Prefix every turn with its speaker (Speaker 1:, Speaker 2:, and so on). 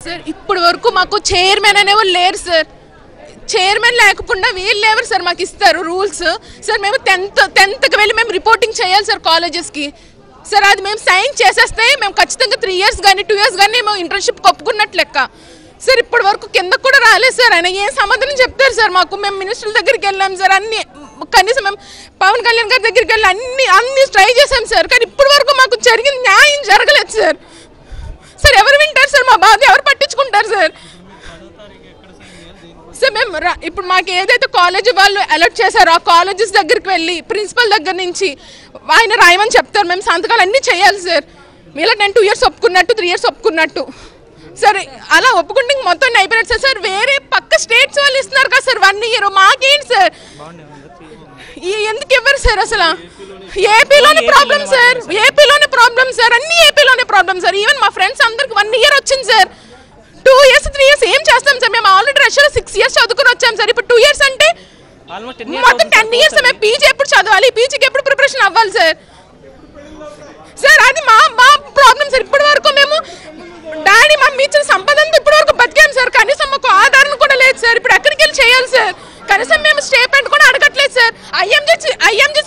Speaker 1: Sir ఇప్పటి వరకు మాకు చైర్మన్ అనేవాళ్ళు లేరు సార్. చైర్మన్ లేకుండా వీళ్ళు ఎవరు సార్ మాకు ఇస్తారు రూల్స్ సార్. మేము 10th వెళ్ళి మేము రిపోర్టింగ్ చేయాలి సార్ కాలేజెస్కి సార్. అది మేము సైన్ చేసేస్తే మేము ఖచ్చితంగా 3 years కానీ 2 years కానీ మేము ఇంటర్న్షిప్ ఒప్పుకున్నట్లు లెక్క సార్. ఇప్పటి వరకు కిందకు కూడా రాలేదు సార్. ఆయన ఏం సమాధానం చెప్తారు సార్ మాకు? మేము మినిస్టర్ల దగ్గరికి వెళ్ళాం సార్, అన్ని కనీసం మేము పవన్ కళ్యాణ్ గారి దగ్గరికి వెళ్ళి అన్ని ట్రై చేసాం సార్. కానీ ఇప్పటి వరకు మాకు జరిగిన న్యాయం జరగలేదు సార్. సార్ ఎవరు వింటారు సార్ మా బాధ? ఎవరు పట్టించుకుంటారు సార్? సార్ మేము ఇప్పుడు మాకు ఏదైతే కాలేజ్ వాళ్ళు అలర్ట్ చేశారో ఆ కాలేజెస్ దగ్గరికి వెళ్ళి ప్రిన్సిపల్ దగ్గర నుంచి ఆయన రాయమని చెప్తారు. మేము సంతకాలు అన్నీ చేయాలి సార్. ఇలా నేను 2 years ఒప్పుకున్నట్టు 3 years ఒప్పుకున్నట్టు సార్. అలా ఒప్పుకుంటే మొత్తం అయిపోయినట్టు సార్. సార్ వేరే పక్క స్టేట్స్ వాళ్ళు ఇస్తున్నారు కదా సార్ 1 year. మాకేంటి సార్? ఎందుకు ఇవ్వరు సార్? అసలు ఏపీలోనే ప్రాబ్లం సార్. ఏపీలోనే ప్రాబ్లం సార్. అన్ని ఏపీలోనే ప్రాబ్లం సార్. ఈవెన్ మా ఫ్రెండ్స్ అందరికి 1 year వచ్చింది సార్. 2 years 3 years ఏం చేస్తాం సార్? మేము ఆల్రెడీ రష్యాలో 6 years చదువుకుని వచ్చాం సార్. ఇప్పుడు 2 years అంటే మొత్తం 10 years. మేము పీజీ ఎప్పుడు చదవాలి? పీజీకి ఎప్పుడు ప్రిపరేషన్ అవ్వాలి సార్? సార్ అది మా ప్రాబ్లం సార్. ఇప్పటి వరకు మేము డాడీ మమ్మీ ఇచ్చిన సంపదంతా ఇప్పటి వరకు బతికాం సార్. కనీసం మాకు ఆధారం కూడా లేదు సార్. ఇప్పుడు ఎక్కడికి వెళ్ళి చేయాలి సార్? కనీసం మేము స్టేట్మెంట్ కూడా అడగట్లేదు సార్. ఐఎంజీ